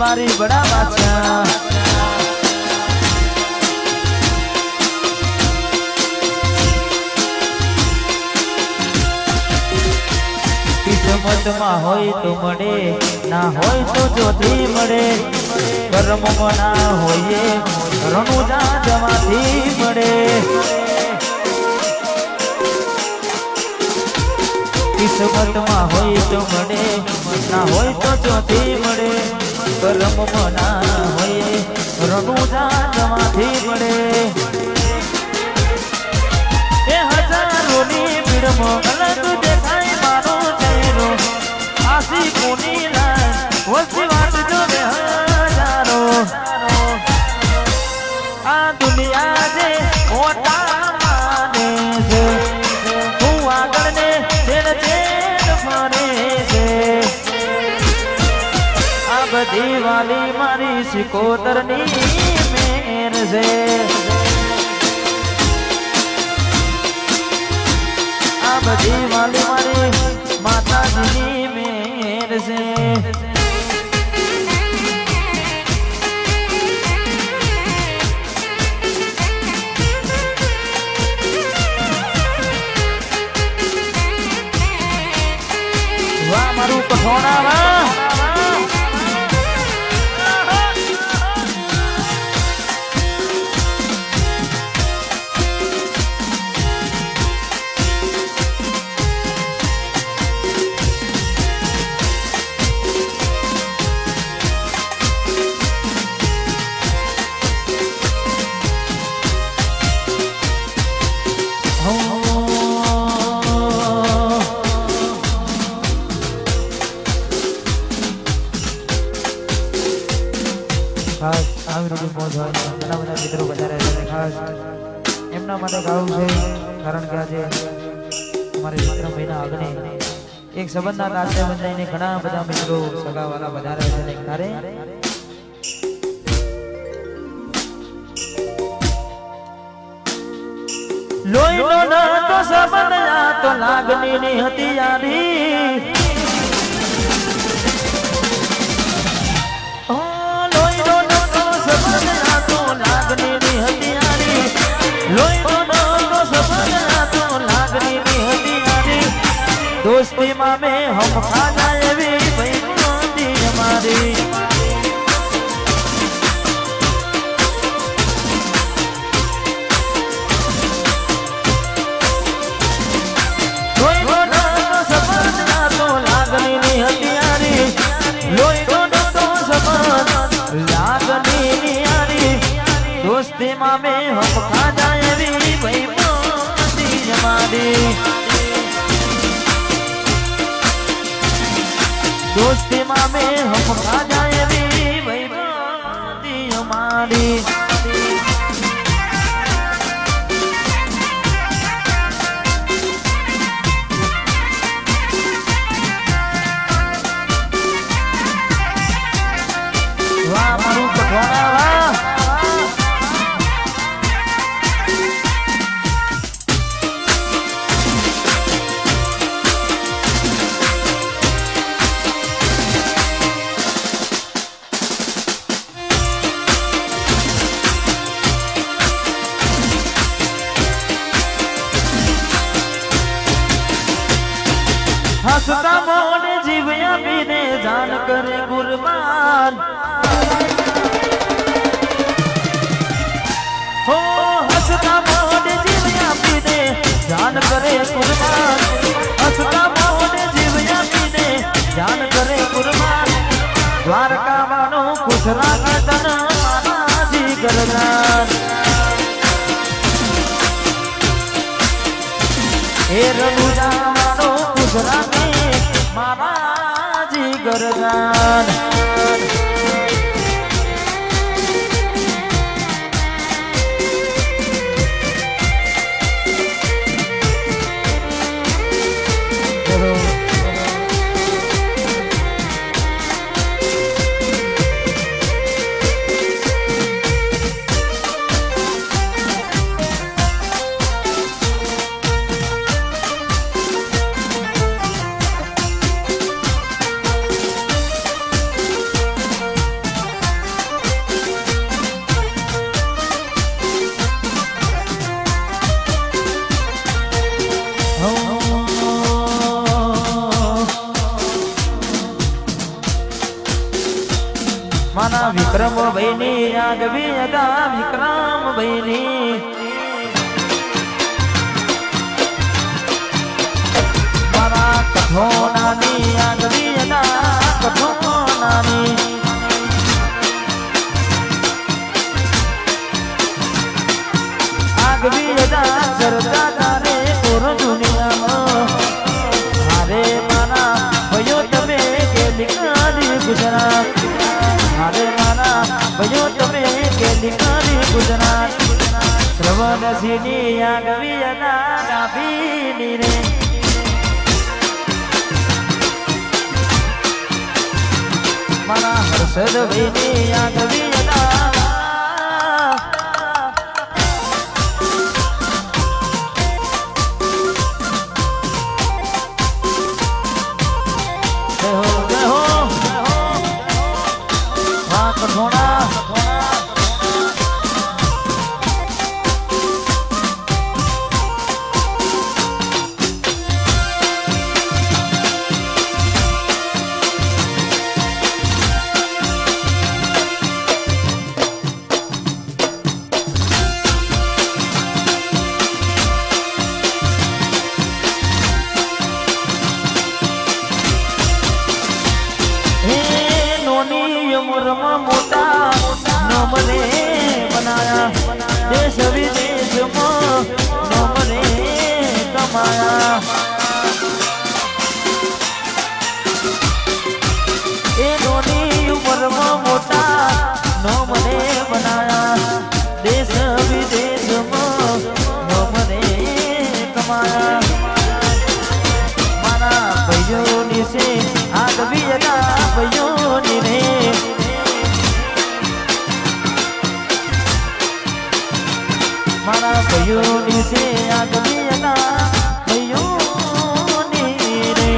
दरबारी बड़ा बादशाह किस्मत में होय तो मळे ना होय तो जोधी मळे कर्म में ना होये रनुजा जमाथी मळे किस्मत में होय तो मळे ना होय तो जोधी मळे कर्म में ना होये रनुजा जमाथी मळे ए हजारों नी भीड़ में अलग देखाय मारो चेहरो आसी कोनी लाय वसी वाट जो हजारो आ दुनिया जे ओटा माने छे तू आगळ ने तेर चेन फरे छे आ बधी वाली मारी सिकोतरनी मेर छे आ बधी वाली मारी माताजीनी मेर छे वाह मारू पठोना वाह ખાસ આવી રૂટી મોજ હોય ઘણા બધા મિત્રો વધારે છે ખાસ એમના માટે ગાવું છે કારણ કે આજે અમારે મિત્ર મહિના અગ્નિ એક સંબંધના નાતે બંધાઈને ઘણા બધા મિત્રો સગાવાલા વધારે છે ને તારે લોહીનો નાતો સંબંધ આ તો લાગણીની હતી યારી दोस्ती में हम खा जाए भी बंदी हमारी तो लागनी नहीं हथियारी लोई तो समझ लागनी नहीं यारी दोस्ती में हम खा जाए भी बंदी हमारी दोस्ती में हम खा जाए भी भाई बाती हमारी वाह मारू पठवाना वाह हसता मोड़ जीवया पीने जान करे कुर्बान हो हसता मोड़ जीवया पीने जान करे कुर्बान हसता मोड़ जीवया पीने जान करे कुर्बान द्वारका वानो खुश राखे तन माना जी गरदान हे रनुजा वानो खुश राखे महाराजी गरदान માના વિક્રમ ભાઈની આગવી અદા વિક્રમ ભાઈની મારા કઠોનાની આગવી અદા કઠોનાની આગવી અદા ચર્ચા તારે પૂરો દુનિયામાં હારે મારા ભયો તમે કે લીકાની ગુજરાત હારે મારા ભયો તમે કે લીકાની ગુજરાત શ્રવણસિંહની આગવી અદા ડાભીની રે મારા હર્ષદ ભાઈની આગવી અદા મોટા નોમને બનાયા દેશ વિદેશમાં નોમને કમાયા એ નોની ઉંમરમાં મોટા નોમને બનાયા દેશ વિદેશમાં નોમને કમાયા મારા ભાઈઓની છે આગવી અદા ભાઈઓની રે મારા ભાઈઓની છે આગવી અદા ભાઈઓની રે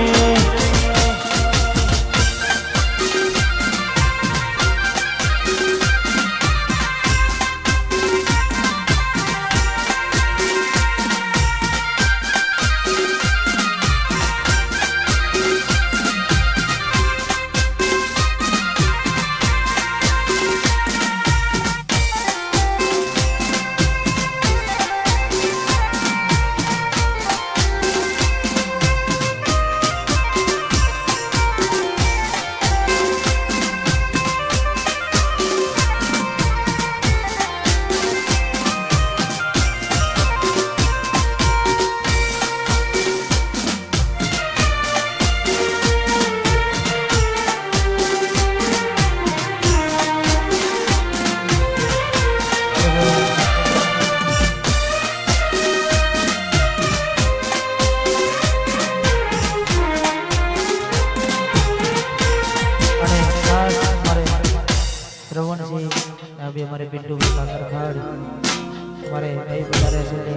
हमारे पिंटू सागर खाड़ हमारे कई बजारे सुने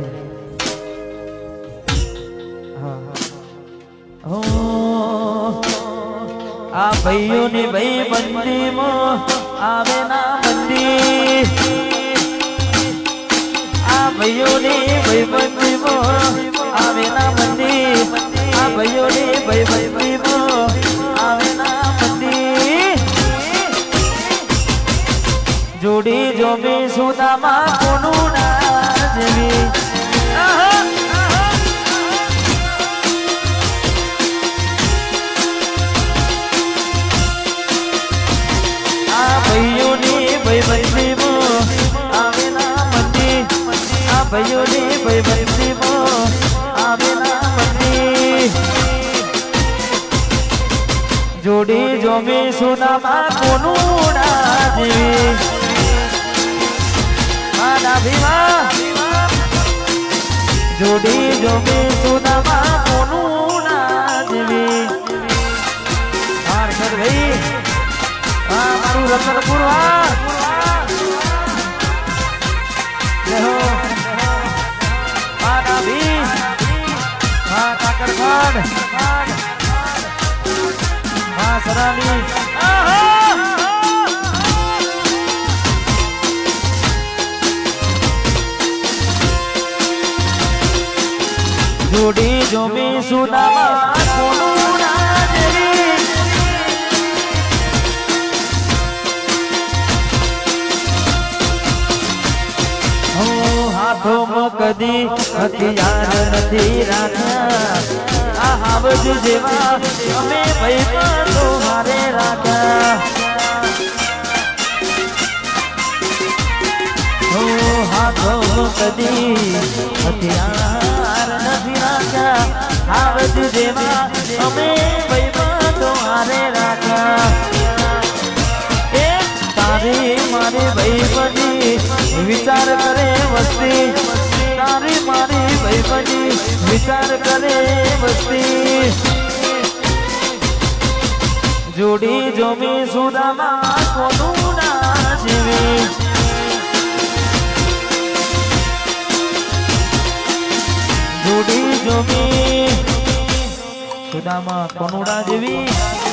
हाँ हो आ भाइयों ने भाई बंदी मो आवे ना बंदी आ भाइयों ने भाई बंदी मो आवे ना बंदी आ भाइयों ने भाई बंदी मो आवे ना बंदी जोड़ी जो भी सुदामा कोनु ना जेवी आ भाइयों ने भाई बंदी मो आवे ना मंदी आ भाइयों ने भाई बंदी मो आवे ना मंदी जोड़ी जो भी सुदामा कोनु ना जेवी जोड़ी जो भी सुदामा कोनु ना जेवी हार कर भाई हाँ मारू रतनपुर देखो हाँ नाभी हाँ काकरखाड़ हाँ सरानी जोड़ी जो भी सुदामा कोनु ना जेवी હાથોમાં કદી હથિયાર નથી રાખ્યા આ હાવજ જેવા અમે ભાઈબંધો મારે રાખ્યા હાથોમાં કદી હથિયાર નથી રાખ્યા હાવજ જેવા અમે ભાઈબંધો મારે રાખ્યા મારી ભાઈબંધી વિચાર કરે વસ્તી તારી મારી ભાઈબંધી વિચાર કરે વસ્તી જોડી જોમી સુદામા કોનું ના જીવી જોડી જોમી સુદામા કોનું ના જીવી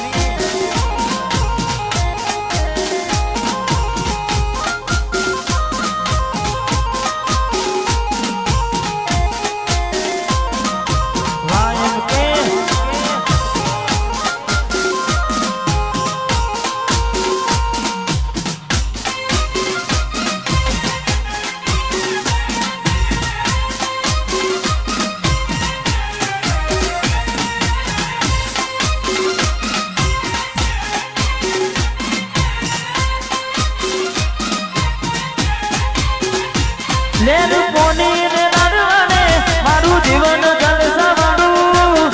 લેર પોની ને લાડવાને મારું જીવન જલસાવાળું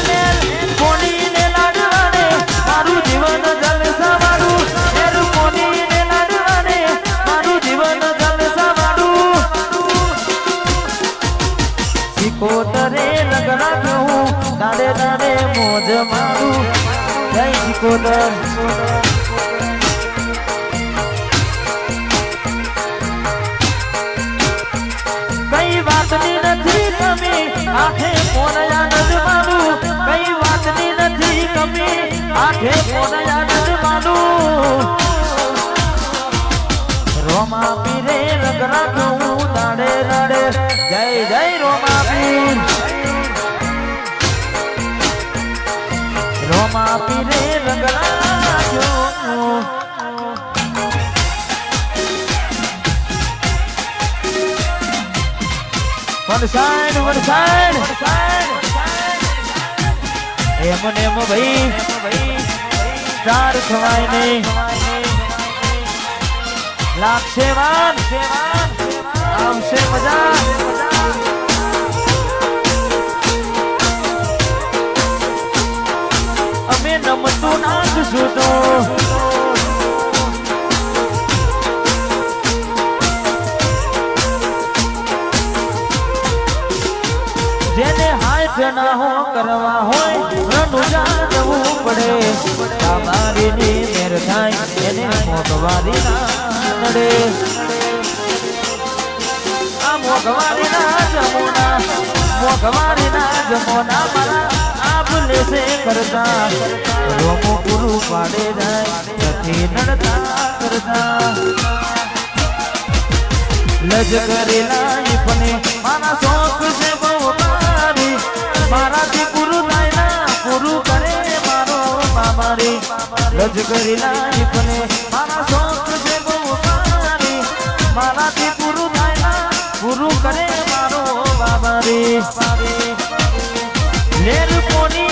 લેર પોની ને લાડવાને મારું જીવન જલસાવાળું લેર પોની ને લાડવાને મારું જીવન જલસાવાળું સિકોતરે લગડા કહું દાડે દાડે મોજ મારું જય સિકોતર કઈ વાતની નથી કમી આંખે પોનયા નજમાનું કઈ વાતની નથી કમી આંખે પોનયા નજમાનું રોમા પીરે રંગ રાખું દાડે દાડે જય જય રોમા પીર રોમા પીરે રંગ રાખું One side, એમ ને એમ ભાઈ ચાર ખવાય નહીં લાગશે વાન આવશે મજા અમે નમતું નાખશું તો જેને હાથ ના હો કરવા હોય રનુજા જવું પડે તમારી ની મેર થાય એને મોગવારી ના નડે આ મોગવારી ના જમોના મારા આપ લેશે કરતા રોમો પૂરું પાડે જાય નથી નડતા કરતા લજ કરેલા પણ મારા શોખ છે બહુ મારાથી પૂરું થાય ના પૂરું કરે મારો બાબારી લજ કરી લાઈ પણ મારા શોખ છે બહુ મારાથી પૂરું થાય ના પૂરું કરે મારો બાબારી લેર પોની